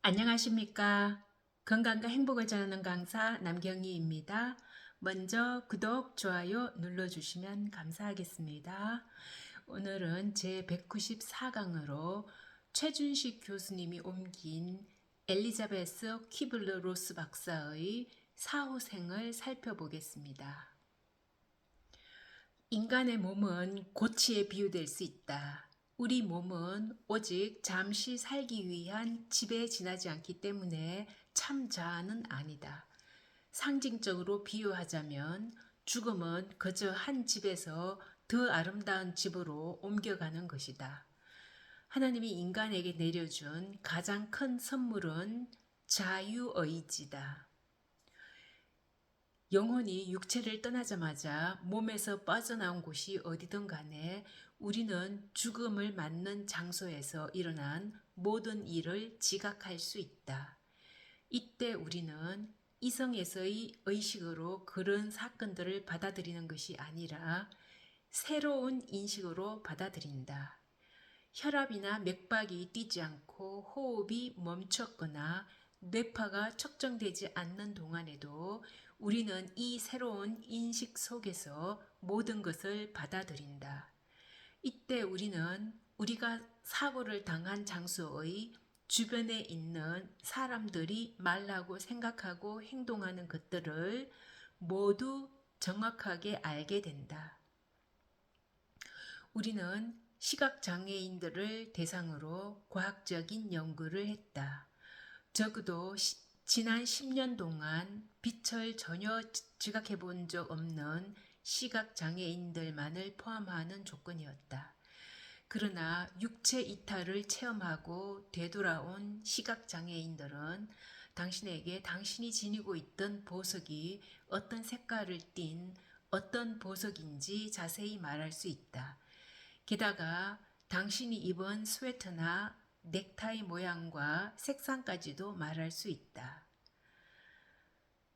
안녕하십니까. 건강과 행복을 전하는 강사 남경희입니다. 먼저 구독, 좋아요 눌러주시면 감사하겠습니다. 오늘은 제 194강으로 최준식 교수님이 옮긴 엘리자베스 퀴블러 로스 박사의 사후생을 살펴보겠습니다. 인간의 몸은 고치에 비유될 수 있다. 우리 몸은 오직 잠시 살기 위한 집에 지나지 않기 때문에 참 자아는 아니다. 상징적으로 비유하자면 죽음은 그저 한 집에서 더 아름다운 집으로 옮겨가는 것이다. 하나님이 인간에게 내려준 가장 큰 선물은 자유의지다. 영혼이 육체를 떠나자마자 몸에서 빠져나온 곳이 어디든 간에 우리는 죽음을 맞는 장소에서 일어난 모든 일을 지각할 수 있다. 이때 우리는 이성에서의 의식으로 그런 사건들을 받아들이는 것이 아니라 새로운 인식으로 받아들인다. 혈압이나 맥박이 뛰지 않고 호흡이 멈췄거나 뇌파가 척정되지 않는 동안에도 우리는 이 새로운 인식 속에서 모든 것을 받아들인다. 이때 우리는 우리가 사고를 당한 장소의 주변에 있는 사람들이 말하고 생각하고 행동하는 것들을 모두 정확하게 알게 된다. 우리는 시각장애인들을 대상으로 과학적인 연구를 했다. 적어도 지난 10년 동안 빛을 전혀 지각해 본 적 없는 시각장애인들만을 포함하는 조건이었다. 그러나 육체 이탈을 체험하고 되돌아온 시각장애인들은 당신에게 당신이 지니고 있던 보석이 어떤 색깔을 띤 어떤 보석인지 자세히 말할 수 있다. 게다가 당신이 입은 스웨터나 넥타이 모양과 색상까지도 말할 수 있다.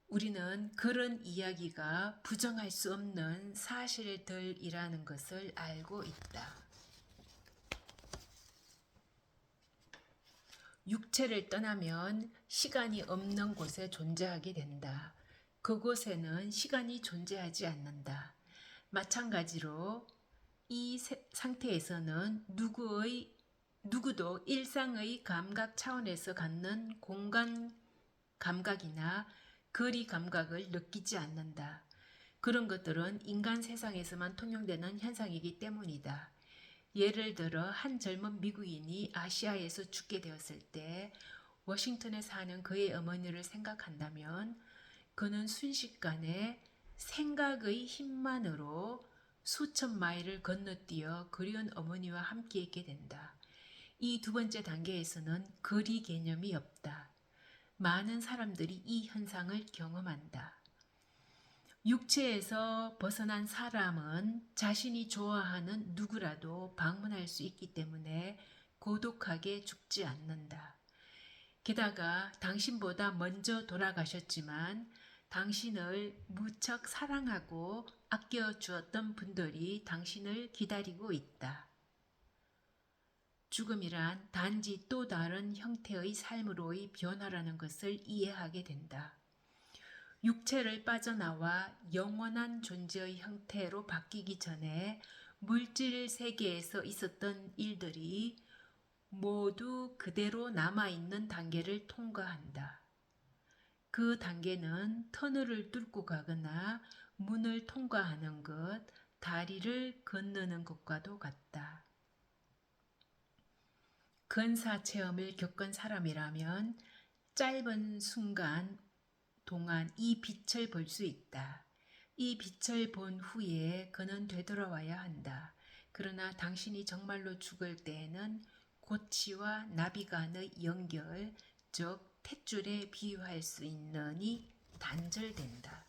우리는 그런 이야기가 부정할 수 없는 사실들이라는 것을 알고 있다. 육체를 떠나면 시간이 없는 곳에 존재하게 된다. 그곳에는 시간이 존재하지 않는다. 마찬가지로 이 상태에서는 누구도 일상의 감각 차원에서 갖는 공간 감각이나 거리 감각을 느끼지 않는다. 그런 것들은 인간 세상에서만 통용되는 현상이기 때문이다. 예를 들어 한 젊은 미국인이 아시아에서 죽게 되었을 때 워싱턴에 사는 그의 어머니를 생각한다면 그는 순식간에 생각의 힘만으로 수천 마일을 건너뛰어 그리운 어머니와 함께 있게 된다. 이 두 번째 단계에서는 거리 개념이 없다. 많은 사람들이 이 현상을 경험한다. 육체에서 벗어난 사람은 자신이 좋아하는 누구라도 방문할 수 있기 때문에 고독하게 죽지 않는다. 게다가 당신보다 먼저 돌아가셨지만 당신을 무척 사랑하고 아껴주었던 분들이 당신을 기다리고 있다. 죽음이란 단지 또 다른 형태의 삶으로의 변화라는 것을 이해하게 된다. 육체를 빠져나와 영원한 존재의 형태로 바뀌기 전에 물질 세계에서 있었던 일들이 모두 그대로 남아있는 단계를 통과한다. 그 단계는 터널을 뚫고 가거나 문을 통과하는 것, 다리를 건너는 것과도 같다. 근사 체험을 겪은 사람이라면 짧은 순간 동안 이 빛을 볼 수 있다. 이 빛을 본 후에 그는 되돌아와야 한다. 그러나 당신이 정말로 죽을 때에는 고치와 나비 간의 연결, 즉 탯줄에 비유할 수 있느니 단절된다.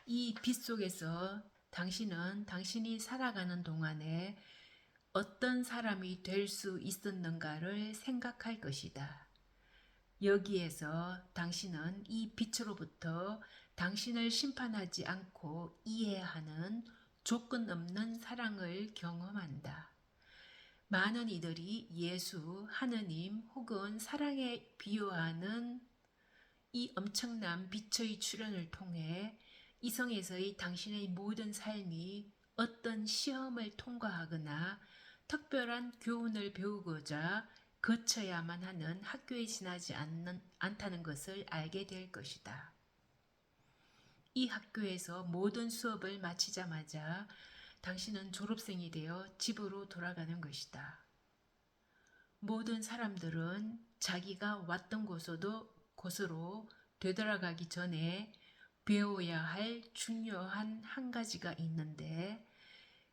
이 빛 속에서 당신은 당신이 살아가는 동안에 어떤 사람이 될 수 있었는가를 생각할 것이다. 여기에서 당신은 이 빛으로부터 당신을 심판하지 않고 이해하는 조건 없는 사랑을 경험한다. 많은 이들이 예수, 하느님 혹은 사랑에 비유하는 이 엄청난 빛의 출현을 통해 이성에서의 당신의 모든 삶이 어떤 시험을 통과하거나 특별한 교훈을 배우고자 거쳐야만 하는 학교에 지나지 않다는 것을 알게 될 것이다. 이 학교에서 모든 수업을 마치자마자 당신은 졸업생이 되어 집으로 돌아가는 것이다. 모든 사람들은 자기가 왔던 곳으로 되돌아가기 전에 배워야 할 중요한 한 가지가 있는데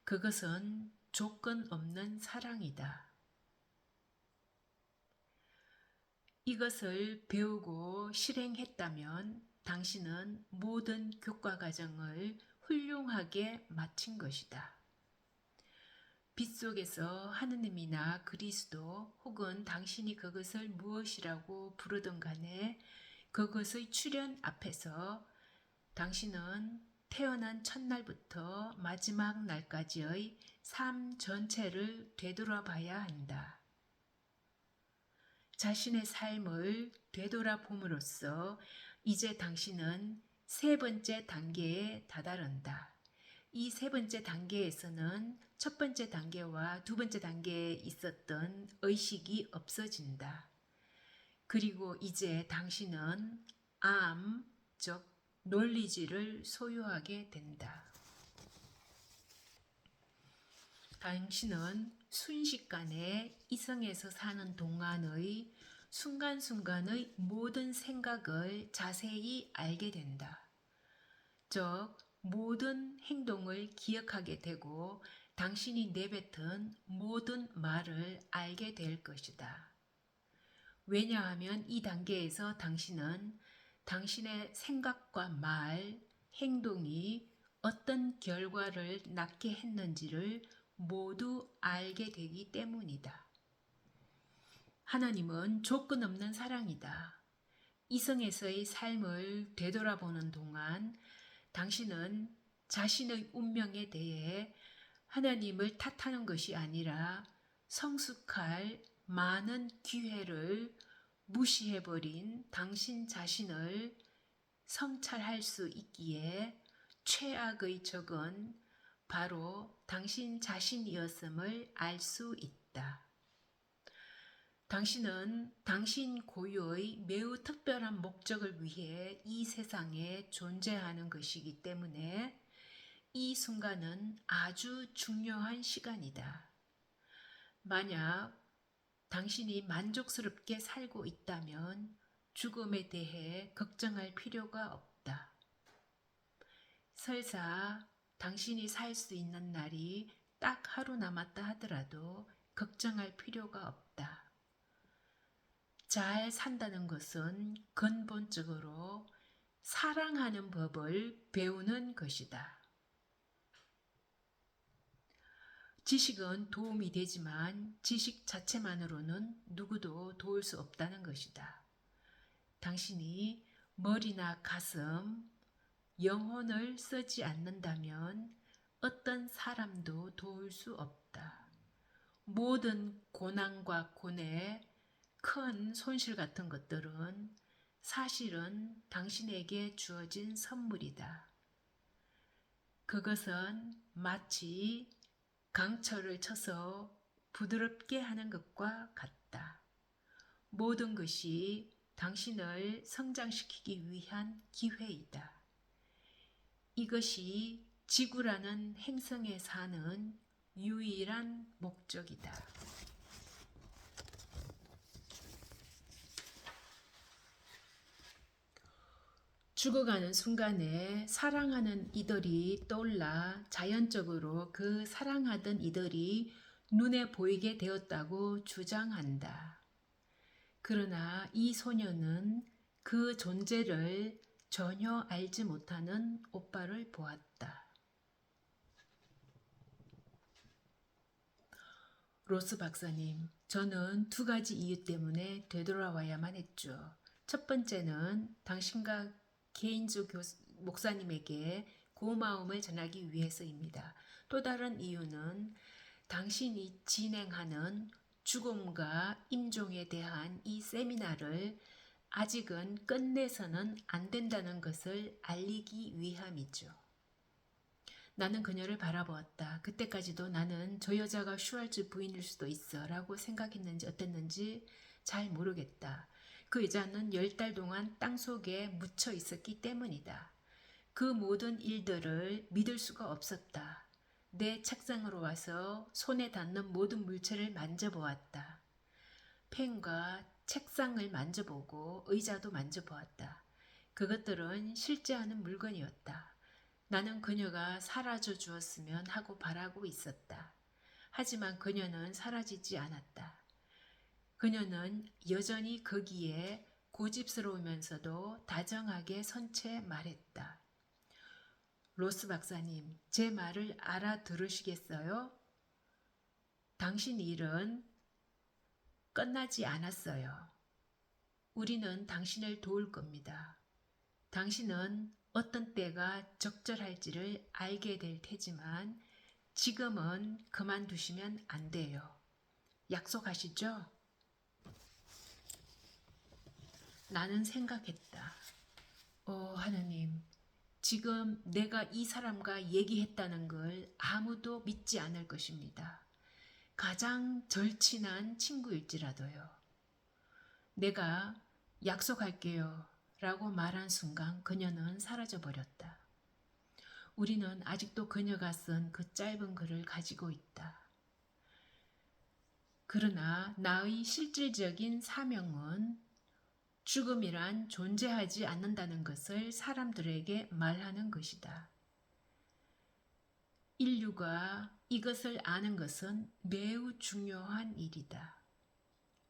그것은 조건 없는 사랑이다. 이것을 배우고 실행했다면 당신은 모든 교과 과정을 훌륭하게 마친 것이다. 빛 속에서 하느님이나 그리스도 혹은 당신이 그것을 무엇이라고 부르든 간에 그것의 출현 앞에서 당신은 태어난 첫날부터 마지막 날까지의 삶 전체를 되돌아봐야 한다. 자신의 삶을 되돌아봄으로써 이제 당신은 세 번째 단계에 다다른다. 이 세 번째 단계에서는 첫 번째 단계와 두 번째 단계에 있었던 의식이 없어진다. 그리고 이제 당신은 즉 논리지를 소유하게 된다. 당신은 순식간에 이성에서 사는 동안의 순간순간의 모든 생각을 자세히 알게 된다. 즉 모든 행동을 기억하게 되고 당신이 내뱉은 모든 말을 알게 될 것이다. 왜냐하면 이 단계에서 당신은 당신의 생각과 말, 행동이 어떤 결과를 낳게 했는지를 모두 알게 되기 때문이다. 하나님은 조건 없는 사랑이다. 이성에서의 삶을 되돌아보는 동안 당신은 자신의 운명에 대해 하나님을 탓하는 것이 아니라 성숙할 많은 기회를 무시해버린 당신 자신을 성찰할 수 있기에 최악의 적은 바로 당신 자신이었음을 알 수 있다. 당신은 당신 고유의 매우 특별한 목적을 위해 이 세상에 존재하는 것이기 때문에 이 순간은 아주 중요한 시간이다. 만약 당신이 만족스럽게 살고 있다면 죽음에 대해 걱정할 필요가 없다. 설사 당신이 살 수 있는 날이 딱 하루 남았다 하더라도 걱정할 필요가 없다. 잘 산다는 것은 근본적으로 사랑하는 법을 배우는 것이다. 지식은 도움이 되지만 지식 자체만으로는 누구도 도울 수 없다는 것이다. 당신이 머리나 가슴, 영혼을 쓰지 않는다면 어떤 사람도 도울 수 없다. 모든 고난과 고뇌, 큰 손실 같은 것들은 사실은 당신에게 주어진 선물이다. 그것은 마치 강철을 쳐서 부드럽게 하는 것과 같다. 모든 것이 당신을 성장시키기 위한 기회이다. 이것이 지구라는 행성에 사는 유일한 목적이다. 죽어가는 순간에 사랑하는 이들이 떠올라 자연적으로 그 사랑하던 이들이 눈에 보이게 되었다고 주장한다. 그러나 이 소녀는 그 존재를 전혀 알지 못하는 오빠를 보았다. 로스 박사님, 저는 두 가지 이유 때문에 되돌아와야만 했죠. 첫 번째는 당신과 개인주 목사님에게 고마움을 전하기 위해서입니다. 또 다른 이유는 당신이 진행하는 죽음과 임종에 대한 이 세미나를 아직은 끝내서는 안 된다는 것을 알리기 위함이죠. 나는 그녀를 바라보았다. 그때까지도 나는 저 여자가 슈왈츠 부인일 수도 있어 라고 생각했는지 어땠는지 잘 모르겠다. 그 여자는 10달 동안 땅속에 묻혀 있었기 때문이다. 그 모든 일들을 믿을 수가 없었다. 내 책상으로 와서 손에 닿는 모든 물체를 만져보았다. 펜과 책상을 만져보고 의자도 만져보았다. 그것들은 실제하는 물건이었다. 나는 그녀가 사라져 주었으면 하고 바라고 있었다. 하지만 그녀는 사라지지 않았다. 그녀는 여전히 거기에 고집스러우면서도 다정하게 선 채 말했다. 로스 박사님, 제 말을 알아들으시겠어요? 당신 일은 끝나지 않았어요. 우리는 당신을 도울 겁니다. 당신은 어떤 때가 적절할지를 알게 될 테지만 지금은 그만두시면 안 돼요. 약속하시죠? 나는 생각했다. 하느님, 지금 내가 이 사람과 얘기했다는 걸 아무도 믿지 않을 것입니다. 가장 절친한 친구일지라도요. 내가 약속할게요 라고 말한 순간 그녀는 사라져버렸다. 우리는 아직도 그녀가 쓴 그 짧은 글을 가지고 있다. 그러나 나의 실질적인 사명은 죽음이란 존재하지 않는다는 것을 사람들에게 말하는 것이다. 인류가 이것을 아는 것은 매우 중요한 일이다.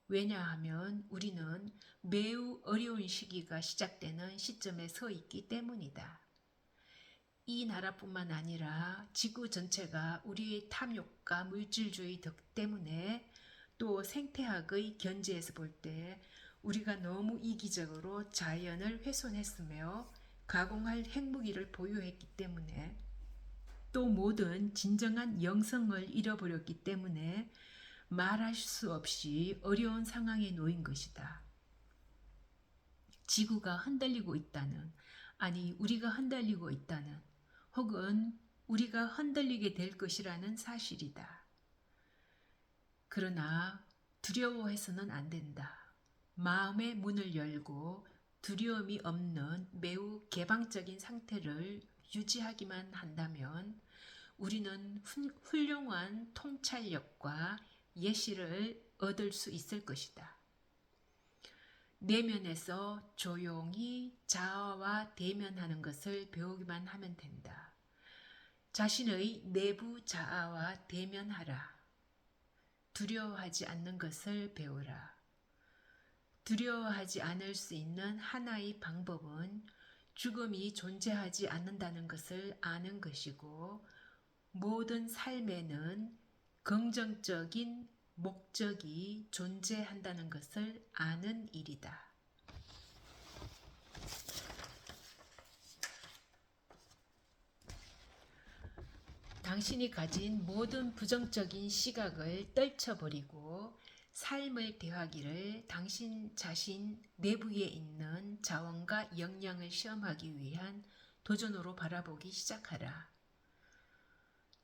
왜냐하면 우리는 매우 어려운 시기가 시작되는 시점에 서 있기 때문이다. 이 나라뿐만 아니라 지구 전체가 우리의 탐욕과 물질주의 덕 때문에 또 생태학의 견지에서 볼 때 우리가 너무 이기적으로 자연을 훼손했으며 가공할 핵무기를 보유했기 때문에 또 모든 진정한 영성을 잃어버렸기 때문에 말할 수 없이 어려운 상황에 놓인 것이다. 지구가 흔들리고 있다는, 아니 우리가 흔들리고 있다는, 혹은 우리가 흔들리게 될 것이라는 사실이다. 그러나 두려워해서는 안 된다. 마음의 문을 열고 두려움이 없는 매우 개방적인 상태를 유지하기만 한다면 우리는 훌륭한 통찰력과 예시를 얻을 수 있을 것이다. 내면에서 조용히 자아와 대면하는 것을 배우기만 하면 된다. 자신의 내부 자아와 대면하라. 두려워하지 않는 것을 배우라. 두려워하지 않을 수 있는 하나의 방법은 죽음이 존재하지 않는다는 것을 아는 것이고 모든 삶에는 긍정적인 목적이 존재한다는 것을 아는 일이다. 당신이 가진 모든 부정적인 시각을 떨쳐버리고 삶을 대하기를 당신 자신 내부에 있는 자원과 역량을 시험하기 위한 도전으로 바라보기 시작하라.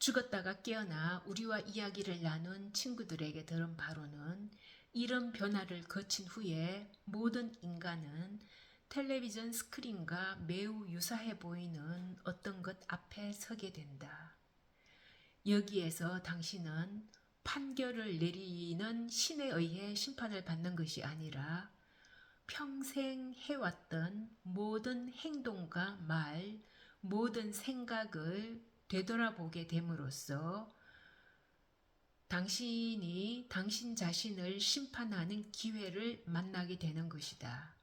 죽었다가 깨어나 우리와 이야기를 나눈 친구들에게 들은 바로는 이런 변화를 거친 후에 모든 인간은 텔레비전 스크린과 매우 유사해 보이는 어떤 것 앞에 서게 된다. 여기에서 당신은 판결을 내리는 신에 의해 심판을 받는 것이 아니라 평생 해왔던 모든 행동과 말, 모든 생각을 되돌아보게 됨으로써 당신이 당신 자신을 심판하는 기회를 만나게 되는 것이다.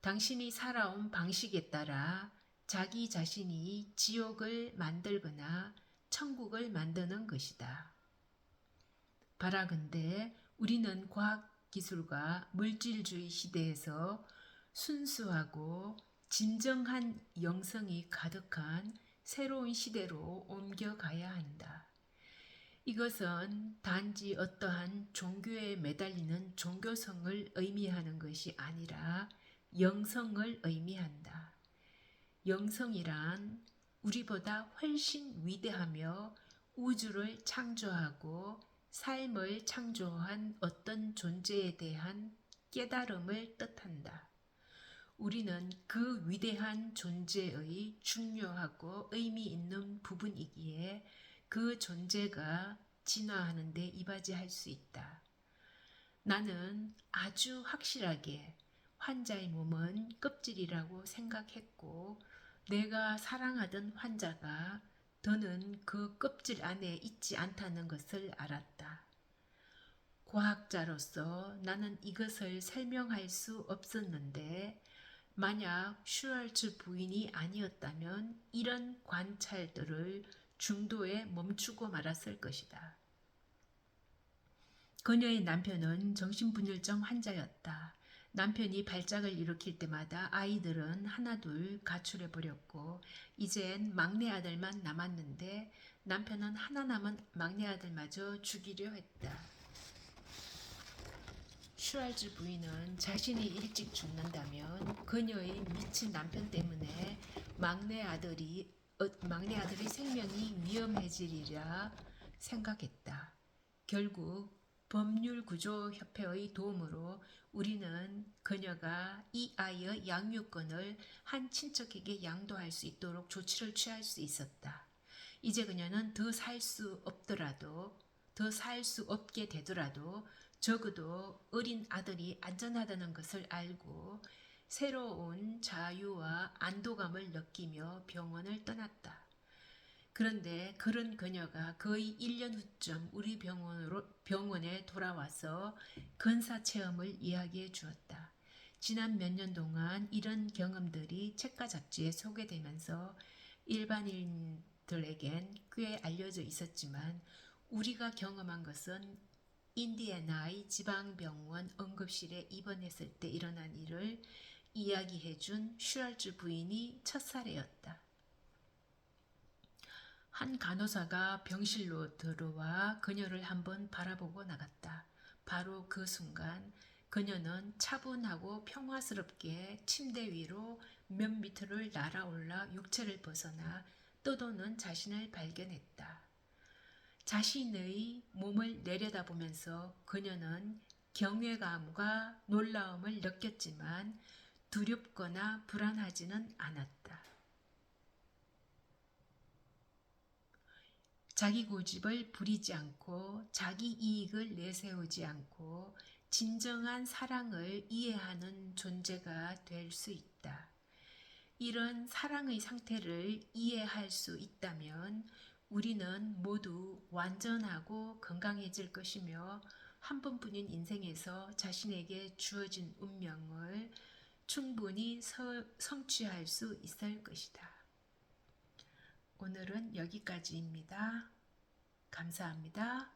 당신이 살아온 방식에 따라 자기 자신이 지옥을 만들거나 천국을 만드는 것이다. 바라건대 우리는 과학기술과 물질주의 시대에서 순수하고 진정한 영성이 가득한 새로운 시대로 옮겨가야 한다. 이것은 단지 어떠한 종교에 매달리는 종교성을 의미하는 것이 아니라 영성을 의미한다. 영성이란 우리보다 훨씬 위대하며 우주를 창조하고 삶을 창조한 어떤 존재에 대한 깨달음을 뜻한다. 우리는 그 위대한 존재의 중요하고 의미 있는 부분이기에 그 존재가 진화하는 데 이바지할 수 있다. 나는 아주 확실하게 환자의 몸은 껍질이라고 생각했고 내가 사랑하던 환자가 더는 그 껍질 안에 있지 않다는 것을 알았다. 과학자로서 나는 이것을 설명할 수 없었는데 만약 슈왈츠 부인이 아니었다면 이런 관찰들을 중도에 멈추고 말았을 것이다. 그녀의 남편은 정신분열증 환자였다. 남편이 발작을 일으킬 때마다 아이들은 하나둘 가출해 버렸고 이젠 막내 아들만 남았는데 남편은 하나 남은 막내 아들마저 죽이려 했다. 슈왈츠 부인은 자신이 일찍 죽는다면 그녀의 미친 남편 때문에 막내 아들의 생명이 위험해지리라 생각했다. 결국 법률구조협회의 도움으로 우리는 그녀가 이 아이의 양육권을 한 친척에게 양도할 수 있도록 조치를 취할 수 있었다. 이제 그녀는 더 살 수 없게 되더라도 적어도 어린 아들이 안전하다는 것을 알고 새로운 자유와 안도감을 느끼며 병원을 떠났다. 그런데 그런 그녀가 거의 1년 후쯤 우리 병원에 돌아와서 근사 체험을 이야기해 주었다. 지난 몇 년 동안 이런 경험들이 책과 잡지에 소개되면서 일반인들에겐 꽤 알려져 있었지만 우리가 경험한 것은 인디애나의 지방병원 응급실에 입원했을 때 일어난 일을 이야기해 준 슈왈츠 부인이 첫 사례였다. 한 간호사가 병실로 들어와 그녀를 한번 바라보고 나갔다. 바로 그 순간 그녀는 차분하고 평화스럽게 침대 위로 몇 미터를 날아올라 육체를 벗어나 떠도는 자신을 발견했다. 자신의 몸을 내려다보면서 그녀는 경외감과 놀라움을 느꼈지만 두렵거나 불안하지는 않았다. 자기 고집을 부리지 않고 자기 이익을 내세우지 않고 진정한 사랑을 이해하는 존재가 될 수 있다. 이런 사랑의 상태를 이해할 수 있다면 우리는 모두 완전하고 건강해질 것이며 한 번뿐인 인생에서 자신에게 주어진 운명을 충분히 성취할 수 있을 것이다. 오늘은 여기까지입니다. 감사합니다.